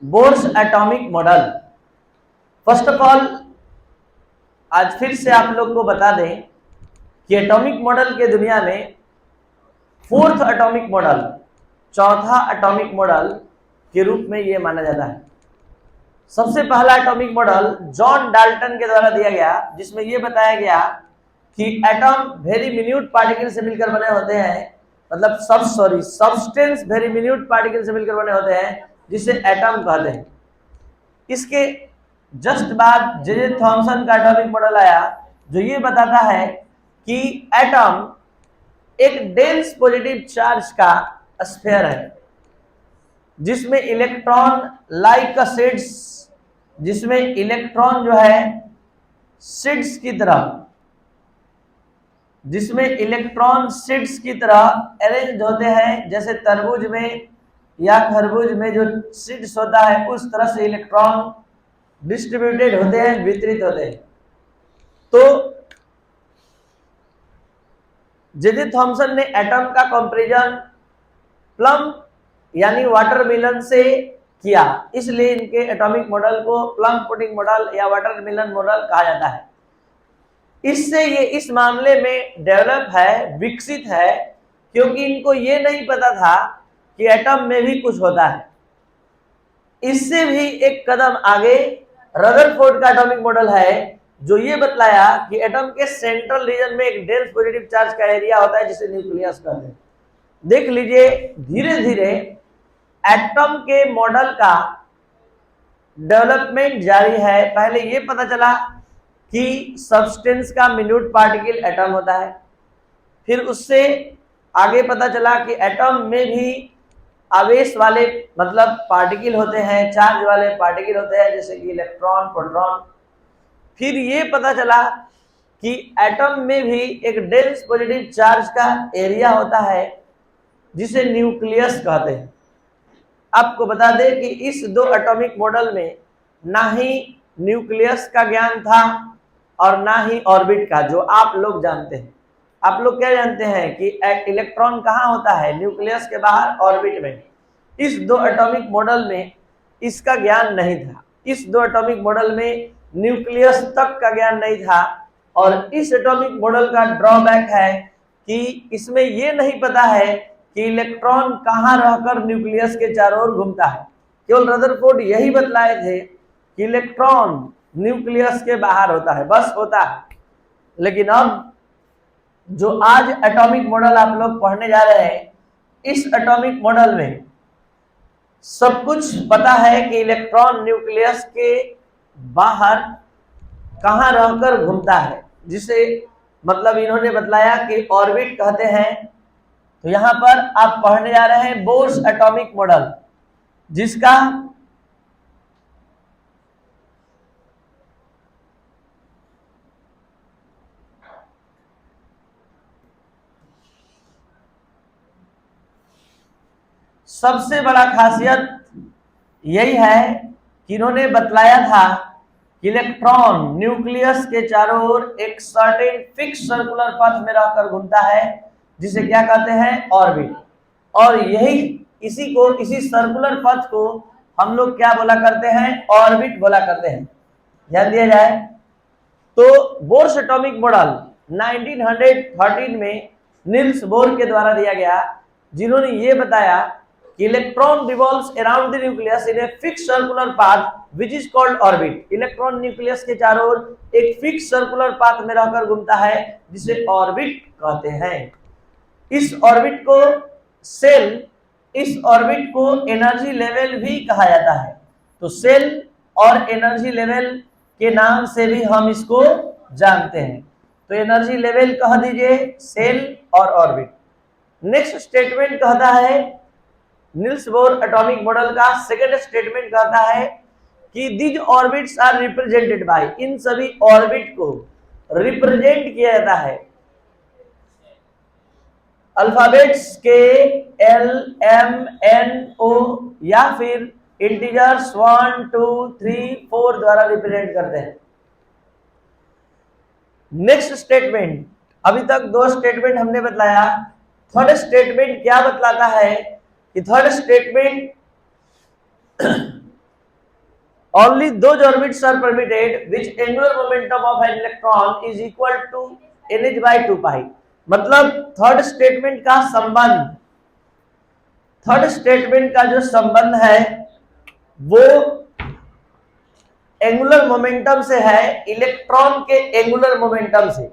Bohr's atomic model. First of all आज फिर से आप लोग को बता दें कि एटॉमिक मॉडल के दुनिया में फोर्थ एटॉमिक मॉडल, चौथा एटॉमिक मॉडल के रूप में यह माना जाता है। सबसे पहला एटॉमिक मॉडल जॉन डाल्टन के द्वारा दिया गया, जिसमें यह बताया गया कि एटॉम वेरी मिन्यूट पार्टिकल से मिलकर बने होते हैं, मतलब सब्सटेंस वेरी मिन्यूट पार्टिकल से मिलकर बने होते हैं, जिसे एटॉम कहते हैं। इसके जस्ट बाद जे थॉमसन का एटॉमिक मॉडल आया, जो ये बताता है कि एटॉम एक डेंस पॉजिटिव चार्ज का स्फीयर है, जिसमें इलेक्ट्रॉन लाइक सीड्स, जिसमें इलेक्ट्रॉन जो है सीड्स की तरह, जिसमें इलेक्ट्रॉन सीड्स की तरह अरेंज होते हैं, जैसे तरबूज में या खरबूज में जो सीड्स होता है उस तरह से इलेक्ट्रॉन डिस्ट्रीब्यूटेड होते हैं, वितरित होते हैं। तो जे थॉमसन ने एटम का कंपैरिजन प्लम यानी वाटरमेलन से किया, इसलिए इनके एटॉमिक मॉडल को प्लम पुडिंग मॉडल या वाटरमेलन मॉडल कहा जाता है। इससे ये इस मामले में डेवलप है, विकसित है, क्योंकि इनको ये नहीं पता था कि एटम में भी कुछ होता है। इससे भी एक कदम आगे रदरफोर्ड का एटॉमिक मॉडल है, जो ये बतलाया कि एटम के सेंट्रल रीजन में एक डेंस पॉजिटिव चार्ज का एरिया होता है, जिसे न्यूक्लियस कहते हैं। देख लीजिए, धीरे धीरे एटम के मॉडल का डेवलपमेंट जारी है। पहले ये पता चला कि सब्सटेंस का मिन्यूट पार्टिकल एटम होता है, फिर उससे आगे पता चला कि एटम में भी आवेश वाले मतलब पार्टिकल होते हैं, चार्ज वाले पार्टिकल होते हैं, जैसे कि इलेक्ट्रॉन, प्रोटॉन। फिर ये पता चला कि एटम में भी एक डेंस पॉजिटिव चार्ज का एरिया होता है, जिसे न्यूक्लियस कहते हैं। आपको बता दें कि इस दो एटॉमिक मॉडल में ना ही न्यूक्लियस का ज्ञान था और ना ही ऑर्बिट का, जो आप लोग जानते हैं। आप लोग क्या जानते हैं कि इलेक्ट्रॉन कहाँ होता है? न्यूक्लियस के बाहर, ऑर्बिट में। इस दो एटॉमिक मॉडल में इसका ज्ञान नहीं था। इस दो एटॉमिक मॉडल में न्यूक्लियस तक का ज्ञान नहीं था। और इस एटॉमिक मॉडल का ड्रॉबैक है कि इसमें यह नहीं पता है कि इलेक्ट्रॉन कहाँ रहकर न्यूक्लियस के चारों ओर घूमता है। केवल रदरफोर्ड यही बतलाए थे कि इलेक्ट्रॉन न्यूक्लियस के बाहर होता है, बस होता है। लेकिन अब जो आज एटॉमिक मॉडल आप लोग पढ़ने जा रहे हैं, इस एटॉमिक मॉडल में सब कुछ पता है कि इलेक्ट्रॉन न्यूक्लियस के बाहर कहां रहकर घूमता है, जिसे मतलब इन्होंने बतलाया कि ऑर्बिट कहते हैं। तो यहां पर आप पढ़ने जा रहे हैं बोर्स एटॉमिक मॉडल, जिसका सबसे बड़ा खासियत यही है कि इन्होंने बतलाया था कि इलेक्ट्रॉन न्यूक्लियस के चारों ओर एक सर्टेन फिक्स सर्कुलर पथ में रहकर घूमता है, जिसे क्या कहते हैं? ऑर्बिट। और इसी सर्कुलर पथ को हम लोग क्या बोला करते हैं? ऑर्बिट बोला करते हैं। ध्यान दिया जाए तो बोर्स एटॉमिक मॉडल 1913 में नील्स बोर के द्वारा दिया गया, जिन्होंने ये बताया कि electron revolves around the nucleus in a fix circular path which is called orbit. Electron nucleus के चारों ओर एक फिक्स सर्कुलर पाथ में रहकर घूमता है, जिसे ऑर्बिट कहते हैं। इस ऑर्बिट को एनर्जी लेवल भी कहा जाता है। तो सेल और एनर्जी लेवल के नाम से भी हम इसको जानते हैं। तो एनर्जी लेवल कह दीजिए सेल और ऑर्बिट। नेक्स्ट स्टेटमेंट कहता है, नील्स बोर एटॉमिक मॉडल का सेकेंड स्टेटमेंट कहता है कि these orbits are represented by, इन सभी ऑर्बिट को रिप्रेजेंट किया जाता है अल्फाबेट्स के एल एम एन ओ या फिर इंटीजर्स 1 2 3 4 द्वारा रिप्रेजेंट करते हैं। नेक्स्ट स्टेटमेंट, अभी तक दो स्टेटमेंट हमने बतलाया। थर्ड स्टेटमेंट क्या बतलाता है कि third statement only those orbits are permitted which angular momentum of an electron is equal to nh by 2 pi। मतलब थर्ड स्टेटमेंट का जो संबंध है वो एंगुलर मोमेंटम से है, इलेक्ट्रॉन के एंगुलर मोमेंटम से।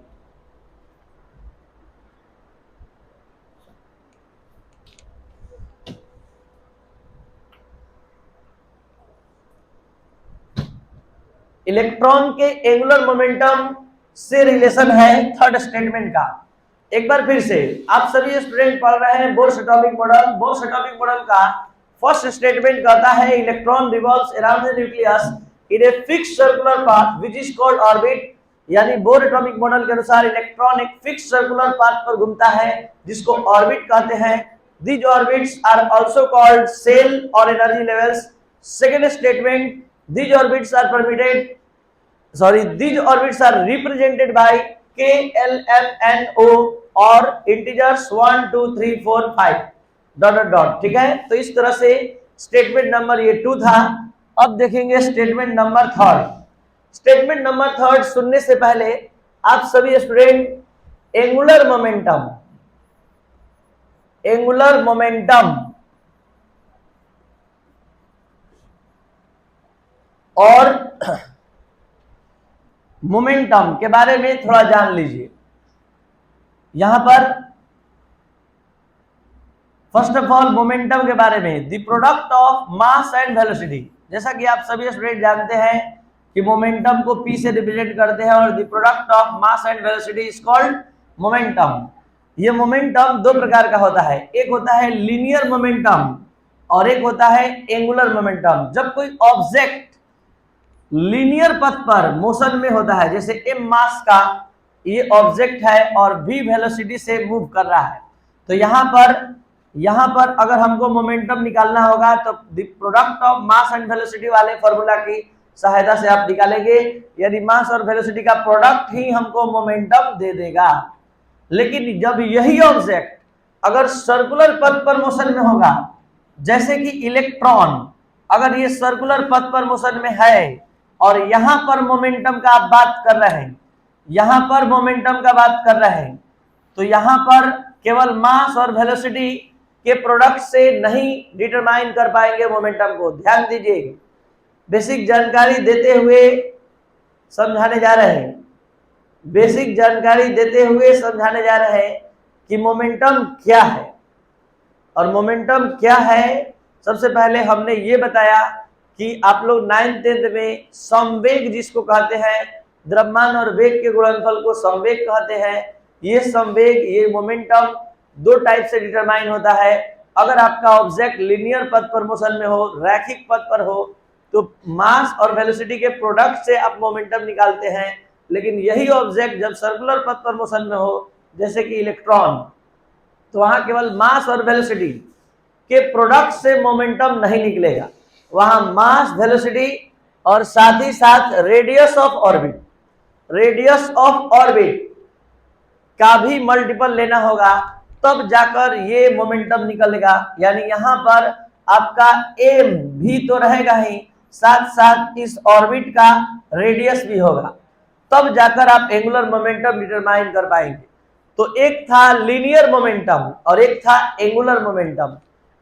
इलेक्ट्रॉन के एंगुलर मोमेंटम से रिलेशन है थर्ड स्टेटमेंट का। एक बार फिर से आप सभी स्टूडेंट पढ़ रहे हैं Bohr's atomic model. Bohr's atomic model का फर्स्ट स्टेटमेंट कहता है electron revolves around the nucleus in a fixed circular path which is called orbit. यानी बोर एटॉमिक मॉडल के अनुसार इलेक्ट्रॉन एक फिक्स्ड सर्कुलर पाथ पर घूमता है जिसको ऑर्बिट कहते हैं। These orbits are also called shell और energy levels. Second statement, these orbits are represented by K, L, M, N, O और integers 1, 2, 3, 4, 5 डॉट। ठीक है, तो इस तरह से स्टेटमेंट नंबर ये 2 था। अब देखेंगे statement number third. Statement number third सुनने से पहले आप सभी स्टूडेंट एंगुलर मोमेंटम और मोमेंटम के बारे में थोड़ा जान लीजिए। यहां पर फर्स्ट ऑफ ऑल मोमेंटम के बारे में, the product of mass and velocity. जैसा कि आप सभी स्टूडेंट जानते हैं कि मोमेंटम को P से रिप्रेजेंट करते हैं और the product of mass and velocity is called momentum. ये मोमेंटम दो प्रकार का होता है, एक होता है लीनियर मोमेंटम और एक होता है एंगुलर मोमेंटम। जब कोई ऑब्जेक्ट लीनियर पथ पर मोशन में होता है, जैसे m मास का ये ऑब्जेक्ट है और v वेलोसिटी से मूव कर रहा है, तो यहाँ पर अगर हमको मोमेंटम निकालना होगा तो the product of mass and velocity वाले फॉर्मूला की सहायता से आप निकालेंगे। यदि मास और वेलोसिटी का प्रोडक्ट ही हमको मोमेंटम दे देगा। लेकिन जब यही ऑब्जेक्ट अगर सर्कुलर पथ पर मोशन में होगा, जैसे कि इलेक्ट्रॉन अगर ये सर्कुलर पथ पर मोशन में है और यहां पर मोमेंटम का आप बात कर रहे हैं, यहां पर मोमेंटम का बात कर रहे हैं, तो यहां पर केवल मास और वेलोसिटी के प्रोडक्ट से नहीं डिटरमाइन कर पाएंगे मोमेंटम को। ध्यान दीजिए, बेसिक जानकारी देते हुए समझाने जा रहे हैं, बेसिक जानकारी देते हुए समझाने जा रहे हैं कि मोमेंटम क्या है। और मोमेंटम क्या है, सबसे पहले हमने ये बताया कि आप लोग 9th 10th में संवेग जिसको कहते हैं, द्रव्यमान और वेग के गुणनफल को संवेग कहते हैं। ये संवेग, ये मोमेंटम दो टाइप से डिटरमाइन होता है। अगर आपका ऑब्जेक्ट लिनियर पथ पर मोशन में हो, रैखिक पथ पर हो, तो मास और वेलोसिटी के प्रोडक्ट से आप मोमेंटम निकालते हैं। लेकिन यही ऑब्जेक्ट जब सर्कुलर पथ पर मोशन में हो, जैसे कि इलेक्ट्रॉन, तो वहां केवल मास और वेलोसिटी के प्रोडक्ट से मोमेंटम नहीं निकलेगा, वहां मास, वेलोसिटी और साथ ही साथ रेडियस ऑफ ऑर्बिट का भी मल्टीपल लेना होगा, तब जाकर ये मोमेंटम निकलेगा। यानी यहां पर आपका एम भी तो रहेगा ही, साथ साथ इस ऑर्बिट का रेडियस भी होगा, तब जाकर आप एंगुलर मोमेंटम डिटरमाइन कर पाएंगे। तो एक था लीनियर मोमेंटम और एक था एंगुलर मोमेंटम।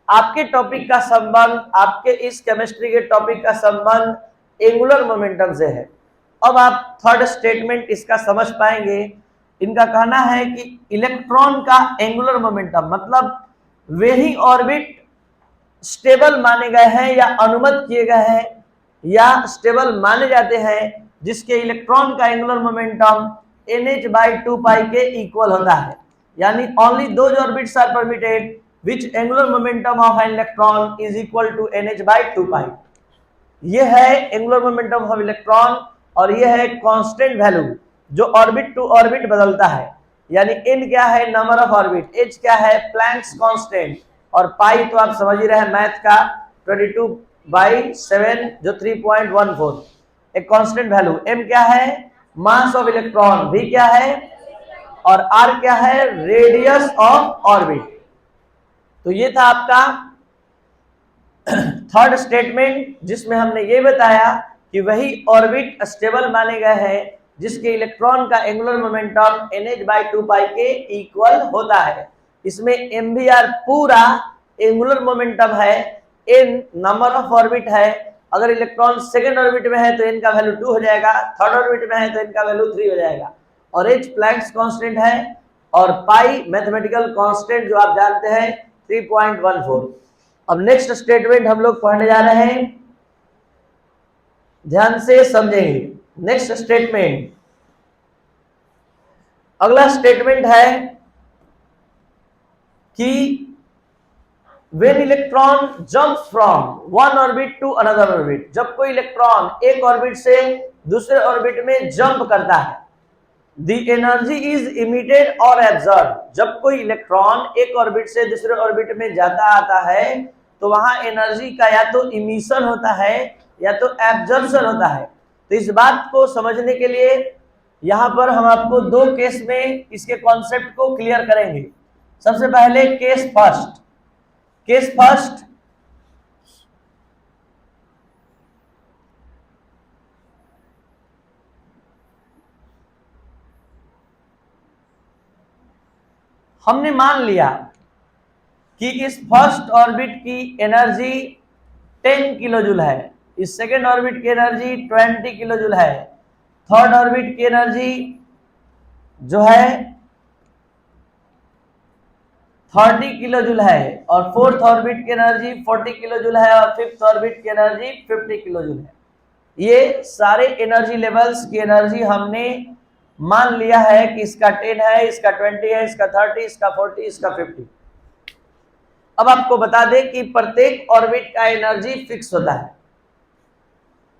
आपके टॉपिक का संबंध, आपके इस केमिस्ट्री के टॉपिक का संबंध एंगुलर मोमेंटम से है। अब आप थर्ड स्टेटमेंट इसका समझ पाएंगे। इनका कहना है कि इलेक्ट्रॉन का एंगुलर मोमेंटम मतलब वे ही ऑर्बिट स्टेबल माने गए हैं या अनुमत किए गए हैं या स्टेबल माने जाते हैं जिसके इलेक्ट्रॉन का एंगुलर मोमेंटम nh/2 पाई के इक्वल होता है। यानी only those orbits are permitted which angular momentum of an electron is equal to nh/2 pi। ये है एंगुलर मोमेंटम ऑफ इलेक्ट्रॉन और ये है कांस्टेंट वैल्यू जो ऑर्बिट टू ऑर्बिट बदलता है। यानी n क्या है, नंबर ऑफ ऑर्बिट, h क्या है, प्लैंक्स कांस्टेंट, और पाई तो आप समझ ही रहे हैं मैथ का 22/7 जो 3.14 एक कांस्टेंट वैल्यू। m क्या है, मास ऑफ इलेक्ट्रॉन, v क्या है और r क्या है, रेडियस ऑफ ऑर्बिट। तो ये था आपका थर्ड स्टेटमेंट जिसमें हमने ये बताया कि वही ऑर्बिट स्टेबल माने गए हैं जिसके इलेक्ट्रॉन का एंगुलर मोमेंटम nh/2π के इक्वल होता है। इसमें mvr पूरा एंगुलर मोमेंटम है, n नंबर ऑफ ऑर्बिट है। अगर इलेक्ट्रॉन सेकेंड ऑर्बिट में है तो n का वैल्यू 2 हो जाएगा, थर्ड ऑर्बिट में है तो n का वैल्यू 3 हो जाएगा, और h प्लैंक्स कांस्टेंट है, और पाई मैथमेटिकल कांस्टेंट जो आप जानते हैं 3.14। अब नेक्स्ट स्टेटमेंट हम लोग पढ़ने जा रहे हैं, ध्यान से समझेंगे। नेक्स्ट स्टेटमेंट, अगला स्टेटमेंट है कि when electron jumps from one orbit to another orbit, जब कोई इलेक्ट्रॉन एक ऑर्बिट से दूसरे ऑर्बिट में जंप करता है, the energy is emitted or absorbed, जब कोई इलेक्ट्रॉन एक ऑर्बिट से दूसरे ऑर्बिट में जाता आता है तो वहां एनर्जी का या तो इमिशन होता है या तो एब्जॉर्प्शन होता है। तो इस बात को समझने के लिए यहां पर हम आपको दो केस में इसके कॉन्सेप्ट को क्लियर करेंगे। सबसे पहले केस फर्स्ट, हमने मान लिया कि इस फर्स्ट ऑर्बिट की एनर्जी 10 किलोजूल है, इस सेकेंड ऑर्बिट की एनर्जी 20 किलोजूल है, थर्ड ऑर्बिट की एनर्जी जो है 30 किलोजूल है, और फोर्थ ऑर्बिट की एनर्जी 40 किलोजूल है, और फिफ्थ ऑर्बिट की एनर्जी 50 किलोजूल है। ये सारे एनर्जी लेवल्स की एनर्जी हमने मान लिया है कि इसका 10 है, इसका 20 है, इसका 30, इसका 40, इसका 50। अब आपको बता दें कि प्रत्येक ऑर्बिट का एनर्जी फिक्स होता है।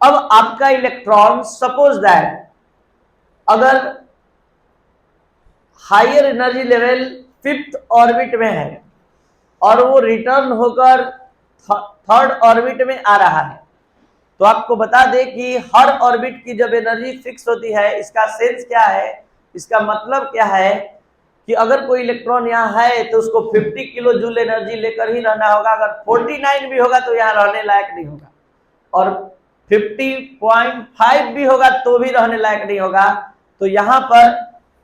अब आपका इलेक्ट्रॉन सपोज दैट अगर higher energy level fifth orbit में है और वो रिटर्न होकर थर्ड ऑर्बिट में आ रहा है, तो आपको बता दें कि हर ऑर्बिट की जब एनर्जी फिक्स होती है, इसका सेंस क्या है, इसका मतलब क्या है कि अगर कोई इलेक्ट्रॉन यहाँ है तो उसको 50 किलो जूल एनर्जी लेकर ही रहना होगा। अगर 49 भी होगा तो यहाँ रहने लायक नहीं होगा, और 50.5 भी होगा तो भी रहने लायक नहीं होगा। तो यहाँ पर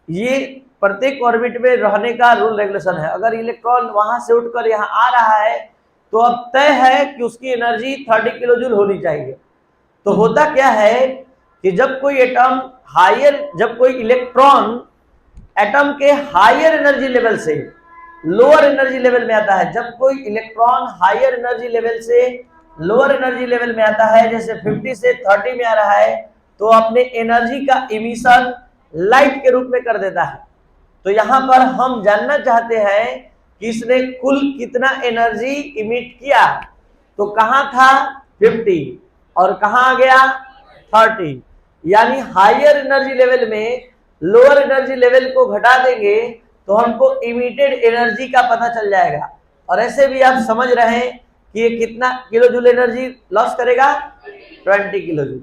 ये प्रत्येक ऑर्बिट में रहने का रूल रेगुलेशन है। अगर इलेक्ट्रॉन वहां से उठकर यहाँ आ रहा है तो अब तय है कि उसकी एनर्जी 30 किलो जूल होनी चाहिए। तो होता क्या है कि जब कोई इलेक्ट्रॉन एटम के हायर एनर्जी लेवल से लोअर एनर्जी लेवल में आता है, जब कोई इलेक्ट्रॉन हायर एनर्जी लेवल से लोअर एनर्जी लेवल में आता है, जैसे 50 से 30 में आ रहा है, तो अपने एनर्जी का इमिशन लाइट के रूप में कर देता है। तो यहाँ पर हम जानना चाहते हैं कि इसने कुल कितना एनर्जी इमिट किया। तो कहाँ था 50 और कहाँ आ गया 30, यानी हायर एनर्जी लेवल में लोअर एनर्जी लेवल को घटा देंगे तो हमको इमिटेड एनर्जी का पता चल जाएगा। और ऐसे भी आप समझ रहे हैं कि ये कितना किलो जूल एनर्जी लॉस करेगा, 20 किलो जूल।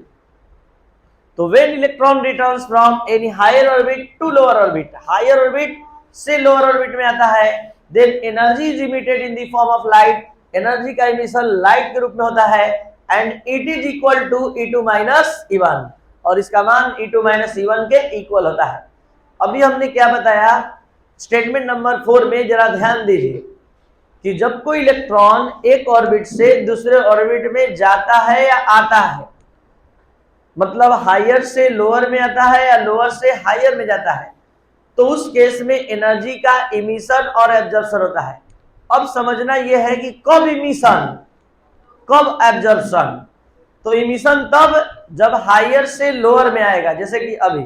तो when electron returns from any higher orbit to lower orbit, higher orbit से लोअर ऑर्बिट में आता है, then energy is emitted in the form of light, energy का इमिशन लाइट के रूप में होता है, and it is equal to E2 minus E1, और इसका मान E2 माइनस E1 के इक्वल होता है। अभी हमने क्या बताया स्टेटमेंट नंबर 4 में, जरा ध्यान दीजिए कि जब कोई इलेक्ट्रॉन एक ऑर्बिट से दूसरे ऑर्बिट में जाता है या आता है, मतलब हायर से लोअर में आता है या लोअर से हायर में जाता है, तो उस केस में एनर्जी का इमिशन और एब्जॉर्प्शन होता है। अब समझना यह है कि कब इमिशन कब एब्जॉर्प्शन। तो इमिशन तब जब हायर से लोअर में आएगा, जैसे कि अभी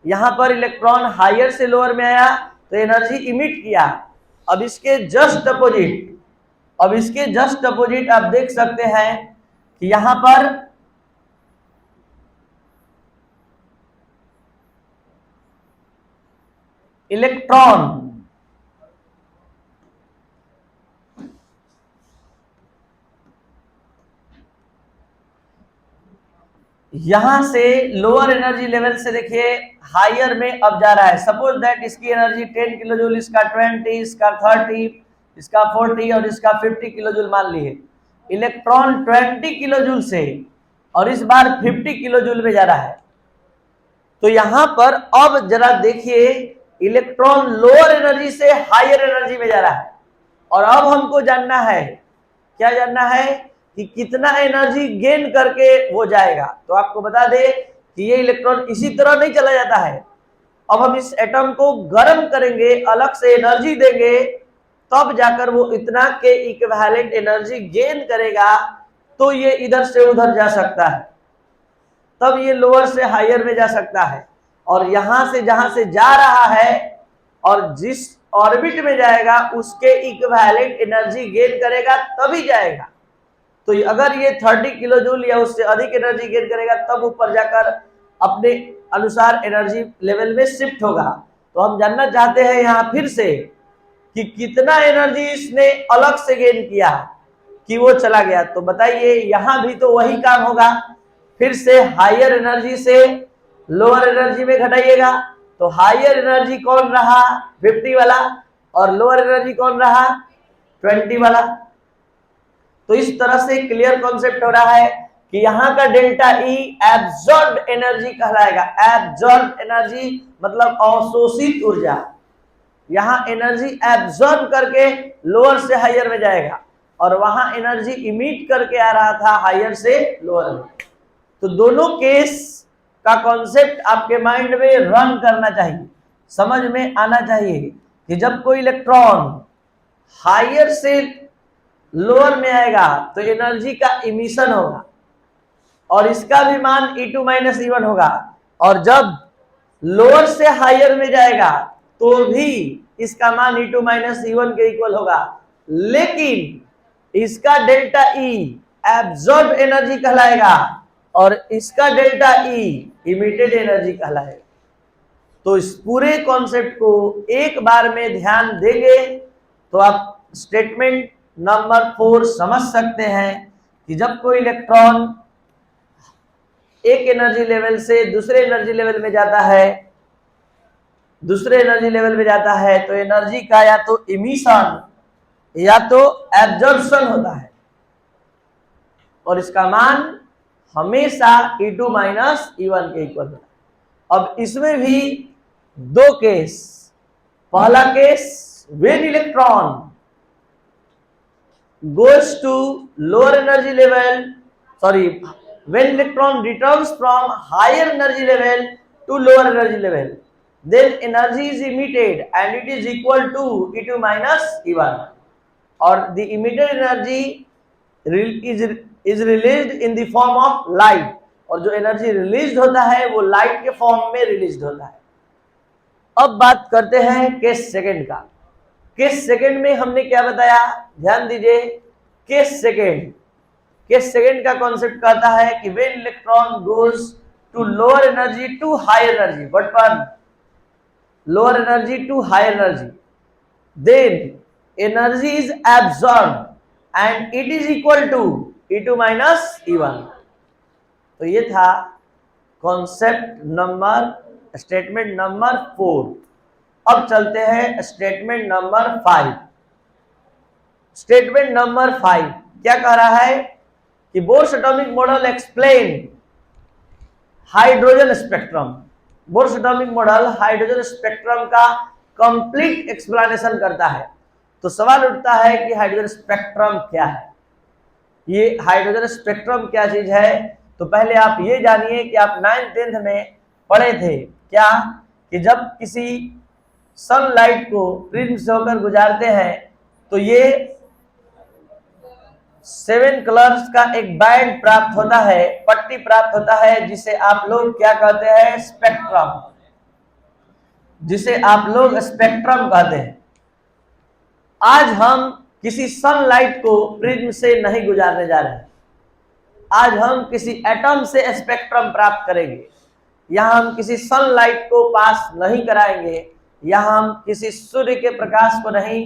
यहां पर इलेक्ट्रॉन हायर से लोअर में आया तो एनर्जी इमिट किया। अब इसके जस्ट अपोजिट आप देख सकते हैं कि यहां पर इलेक्ट्रॉन यहां से लोअर एनर्जी लेवल से देखिए हायर में अब जा रहा है। सपोज दैट इसकी एनर्जी 10 किलो जूल, इसका 20, इसका 30, इसका 40 और इसका 50 किलो जूल मान ली है। इलेक्ट्रॉन 20 किलो जूल से और इस बार 50 किलो जूल में जा रहा है। तो यहां पर अब जरा देखिए, इलेक्ट्रॉन लोअर एनर्जी से हायर एनर्जी में जा रहा है और अब हमको जानना है, क्या जानना है कि कितना एनर्जी गेन करके वो जाएगा। तो आपको बता दे कि ये इलेक्ट्रॉन इसी तरह नहीं चला जाता है। अब हम इस एटम को गर्म करेंगे, अलग से एनर्जी देंगे, तब जाकर वो इतना के इक्विवेलेंट एनर्जी गेन करेगा, तो ये इधर से उधर जा सकता है, तब ये लोअर से हायर में जा सकता है। और यहां से जहां से जा रहा है और जिस ऑर्बिट में जाएगा उसके इक्विवेलेंट एनर्जी गेन करेगा तभी जाएगा। तो अगर ये 30 किलो जूल या उससे अधिक एनर्जी गेन करेगा तब ऊपर जाकर अपने अनुसार एनर्जी लेवल में शिफ्ट होगा। तो हम जानना चाहते हैं यहां फिर से कि कितना एनर्जी इसने अलग से गेन किया कि वो चला गया। तो बताइए, यहां भी तो वही काम होगा, फिर से हायर एनर्जी से लोअर एनर्जी में घटाइएगा। तो हायर एनर्जी कौन रहा? 50 वाला, और लोअर एनर्जी कौन रहा? 20 वाला। तो इस तरह से क्लियर कॉन्सेप्ट हो रहा है कि यहाँ का डेल्टा ई एब्जॉर्ब्ड एनर्जी कहलाएगा। एब्जॉर्ब्ड एनर्जी मतलब अवशोषित ऊर्जा। यहाँ एनर्जी एब्जॉर्ब करके लोअर से हायर में जाएगा और वहां एनर्जी इमिट करके आ रहा था हायर से लोअर में। तो दोनों केस का कॉन्सेप्ट आपके माइंड में रन करना चाहिए, समझ में आना चाहिए कि जब कोई इलेक्ट्रॉन हायर से लोअर में आएगा तो एनर्जी का इमिशन होगा और इसका भी मान E2 माइनस E1 होगा, और जब लोअर से हायर में जाएगा तो भी इसका मान E2 माइनस E1 के इक्वल होगा, लेकिन इसका डेल्टा ई एब्जॉर्ब एनर्जी कहलाएगा और इसका डेल्टा ई इमिटेड एनर्जी कहलाएगा। तो इस पूरे कॉन्सेप्ट को एक बार में ध्यान देंगे तो आप स्टेटमेंट नंबर 4 समझ सकते हैं कि जब कोई इलेक्ट्रॉन एक एनर्जी लेवल से दूसरे एनर्जी लेवल में जाता है, दूसरे एनर्जी लेवल में जाता है तो एनर्जी का या तो इमिशन या तो एब्जॉर्प्शन होता है और इसका मान हमेशा E2 माइनस E1 के इक्वल होता है। अब इसमें भी दो केस। पहला case, when electron goes to lower energy level, when electron returns from higher energy level to lower energy level, then energy is emitted and it is equal to E2 minus E1, or the emitted energy is released in the form of light, और जो energy release होता है वो light के form में release होता है। अब बात करते हैं केस सेकंड का। केस सेकंड में हमने क्या बताया, ध्यान दीजिए। केस सेकंड का कॉन्सेप्ट कहता है कि when electron goes to lower energy to higher energy, what for lower energy to higher energy, then energy is absorbed and it is equal to E2 minus E1। तो ये था concept number, statement number 4। अब चलते हैं statement number 5। Statement number 5 क्या कह रहा है कि Bohr's atomic model explain hydrogen spectrum. Bohr's atomic model hydrogen spectrum का कंप्लीट एक्सप्लेनेशन करता है। तो सवाल उठता है कि हाइड्रोजन स्पेक्ट्रम क्या है, ये हाइड्रोजन स्पेक्ट्रम क्या चीज है। तो पहले आप ये जानिए कि आप 9th 10th में पढ़े थे क्या कि जब किसी सनलाइट को प्रिज्म से होकर गुजारते हैं तो ये 7 कलर्स का एक बैंड प्राप्त होता है, पट्टी प्राप्त होता है, जिसे आप लोग क्या कहते हैं, स्पेक्ट्रम, जिसे आप लोग स्पेक्ट्रम कहते हैं। आज हम किसी सनलाइट को प्रिज्म से नहीं गुजारने जा रहे हैं, आज हम किसी एटम से स्पेक्ट्रम प्राप्त करेंगे। यहाँ हम किसी सनलाइट को पास नहीं कराएंगे, यहाँ हम किसी सूर्य के प्रकाश को नहीं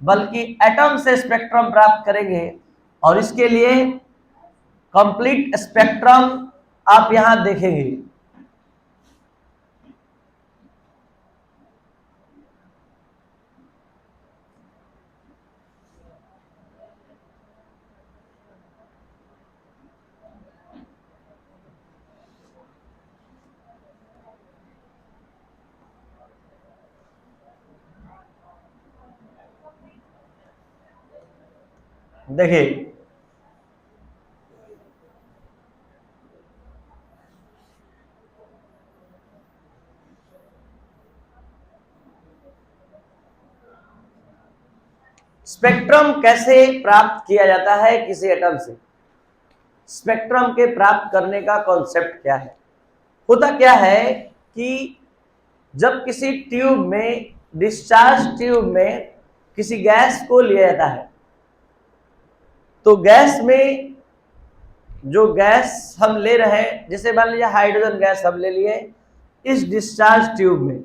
बल्कि एटम से स्पेक्ट्रम प्राप्त करेंगे। और इसके लिए कंप्लीट स्पेक्ट्रम आप यहाँ देखेंगे। देखिए स्पेक्ट्रम कैसे प्राप्त किया जाता है किसी एटम से, स्पेक्ट्रम के प्राप्त करने का कॉन्सेप्ट क्या है। होता क्या है कि जब किसी ट्यूब में, डिस्चार्ज ट्यूब में किसी गैस को लिया जाता है, तो गैस में जो गैस हम ले रहे हैं, जैसे मान लीजिए हाइड्रोजन गैस हम ले लिए इस डिस्चार्ज ट्यूब में,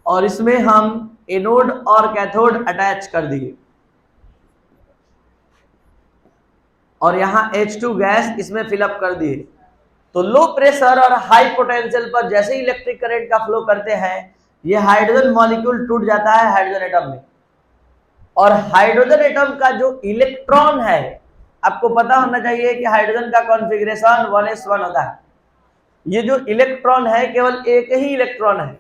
और इसमें हम एनोड और कैथोड अटैच कर दिए, और यहां H2 गैस इसमें फिलअप कर दिए, तो लो प्रेशर और हाई पोटेंशियल पर जैसे ही इलेक्ट्रिक करंट का फ्लो करते हैं, ये हाइड्रोजन मॉलिक्यूल टूट जाता है हाइड्रोजन एटम में, और हाइड्रोजन एटम का जो इलेक्ट्रॉन है, आपको पता होना चाहिए कि हाइड्रोजन का कॉन्फ़िगरेशन 1s1 होता है। ये जो इलेक्ट्रॉन है केवल एक ही इलेक्ट्रॉन है,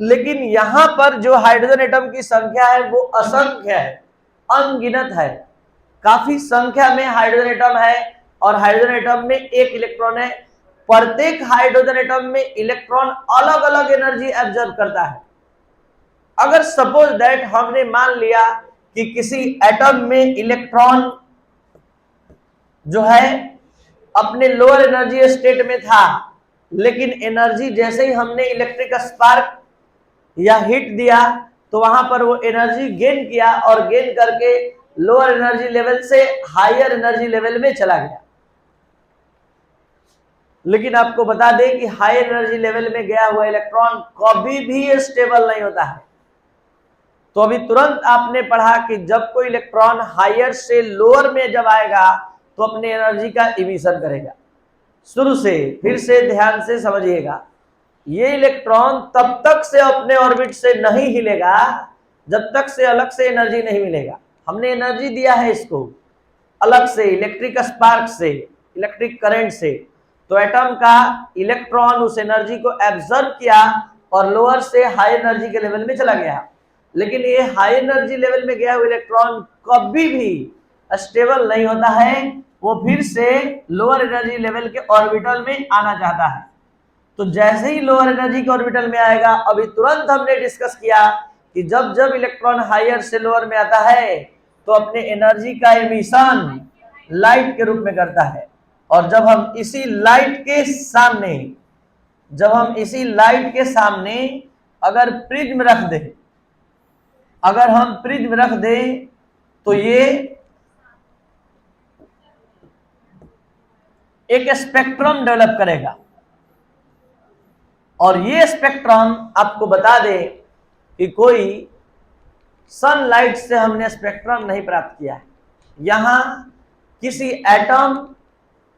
लेकिन यहां पर जो हाइड्रोजन एटम की संख्या है वो असंख्य है, अनगिनत है। काफी संख्या में हाइड्रोजन एटम है, और हाइड्रोजन एटम में एक इलेक्ट्रॉन है। प्रत्येक हाइड्रोजन एटम में इलेक्ट्रॉन अलग अलग एनर्जी एब्जॉर्ब करता है। अगर सपोज दैट हमने मान लिया कि किसी एटम में इलेक्ट्रॉन जो है अपने लोअर एनर्जी स्टेट में था, लेकिन एनर्जी जैसे ही हमने इलेक्ट्रिक स्पार्क या हीट दिया तो वहां पर वो एनर्जी गेन किया, और गेन करके लोअर एनर्जी लेवल से हायर एनर्जी लेवल में चला गया। लेकिन आपको बता दें कि हायर एनर्जी लेवल में गया हुआ इलेक्ट्रॉन कभी भी स्टेबल नहीं होता है। तो अभी तुरंत आपने पढ़ा कि जब कोई इलेक्ट्रॉन हायर से लोअर में जब आएगा तो अपने एनर्जी का इमिशन करेगा। शुरू से फिर से ध्यान से समझिएगा, ये इलेक्ट्रॉन तब तक से अपने ऑर्बिट से नहीं हिलेगा जब तक से अलग से एनर्जी नहीं मिलेगा। हमने एनर्जी दिया है इसको अलग से, इलेक्ट्रिक स्पार्क से, इलेक्ट्रिक करंट से, तो एटम का इलेक्ट्रॉन उस एनर्जी को एब्जॉर्ब किया और लोअर से हाई एनर्जी के लेवल में चला गया। लेकिन ये हाई एनर्जी लेवल में गया हुआ इलेक्ट्रॉन कभी भी स्टेबल नहीं होता है, वो फिर से लोअर एनर्जी लेवल के ऑर्बिटल में आना चाहता है। तो जैसे ही लोअर एनर्जी के ऑर्बिटल में आएगा, अभी तुरंत हमने डिस्कस किया कि जब जब इलेक्ट्रॉन हायर से लोअर में आता है तो अपने एनर्जी का एमिशन लाइट के रूप में करता है। और जब हम इसी लाइट के सामने अगर प्रिज्म रख दें, अगर हम प्रिज्म रख दें तो ये एक स्पेक्ट्रम डेवलप करेगा, और ये स्पेक्ट्रम आपको बता दे कि कोई सनलाइट से हमने स्पेक्ट्रम नहीं प्राप्त किया है। यहां किसी एटम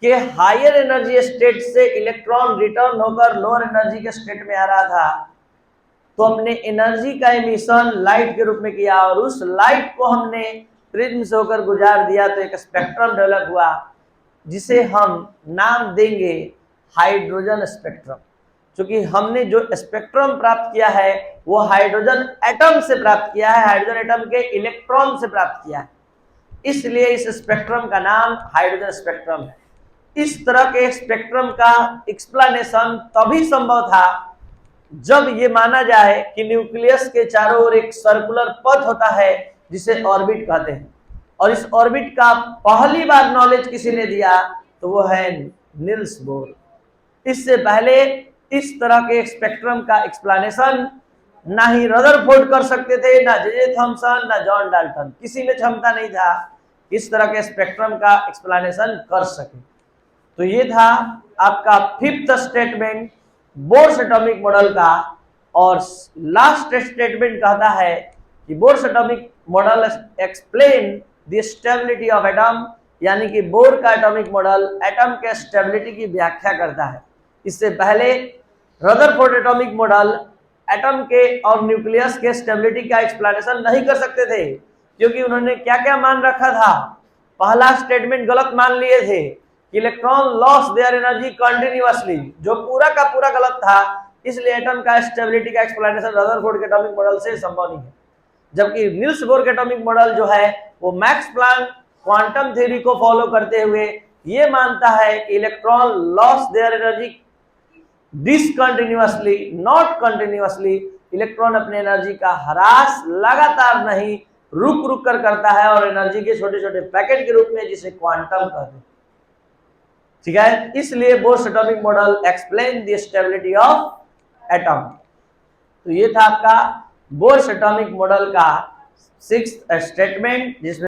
के हायर एनर्जी स्टेट से इलेक्ट्रॉन रिटर्न होकर लोअर एनर्जी के स्टेट में आ रहा था, तो हमने एनर्जी का एमिशन लाइट के रूप में किया, और उस लाइट को हमने प्रिज्म से होकर गुजार दिया, तो एक स्पेक्ट्रम डेवलप हुआ जिसे हम नाम देंगे हाइड्रोजन स्पेक्ट्रम। क्योंकि हमने जो स्पेक्ट्रम प्राप्त किया है वो हाइड्रोजन एटम से प्राप्त किया है, हाइड्रोजन एटम के इलेक्ट्रॉन से प्राप्त किया है, इसलिए इस स्पेक्ट्रम का नाम हाइड्रोजन स्पेक्ट्रम है। इस तरह के स्पेक्ट्रम का एक्सप्लेनेशन तभी संभव था जब ये माना जाए कि न्यूक्लियस के चारों ओर एक सर्कुलर पथ होता है जिसे ऑर्बिट कहते हैं, और इस ऑर्बिट का पहली बार नॉलेज किसी ने दिया तो वो है नील्स बोर। इससे पहले इस तरह के स्पेक्ट्रम का एक्सप्लेनेशन ना ही रदरफोर्ड कर सकते थे, ना जे थॉमसन, ना जॉन डाल्टन, किसी में क्षमता नहीं था इस तरह के स्पेक्ट्रम का एक्सप्लेनेशन कर सके। तो ये था आपका fifth statement Bohr's atomic model का, और लास्ट स्टेटमेंट कहता है कि Bohr's atomic model explain the stability of atom, यानी कि बोर का एटॉमिक मॉडल एटम के स्टेबिलिटी की व्याख्या करता है। इससे पहले रदरफोर्ड एटॉमिक मॉडल एटम के और न्यूक्लियस के स्टेबिलिटी का एक्सप्लेनेशन नहीं कर सकते थे, क्योंकि उन्होंने क्या क्या मान रखा था। पहला स्टेटमेंट गलत मान लिए थे, electron loss their energy continuously, जो पूरा का पूरा गलत था, इसलिए एटम का स्टेबिलिटी का एक्सप्लेनेशन रदरफोर्ड के एटॉमिक मॉडल से संभव नहीं है। जबकि नील्स बोर के एटॉमिक मॉडल जो है वो मैक्स प्लैंक क्वांटम थ्योरी को फॉलो करते हुए ये मानता है कि electron loss their energy discontinuously, not continuously. Electron अपने एनर्जी का ह्रास लगातार नहीं, रुक रुक कर करता है और एनर्जी के छोटे छोटे पैकेट के रूप में, जिसे क्वांटम कहते हैं। ठीक है, इसलिए Bohr's atomic model explain the stability of atom. तो ये था आपका बोर्स एटॉमिक मॉडल का 6th स्टेटमेंट, जिसमें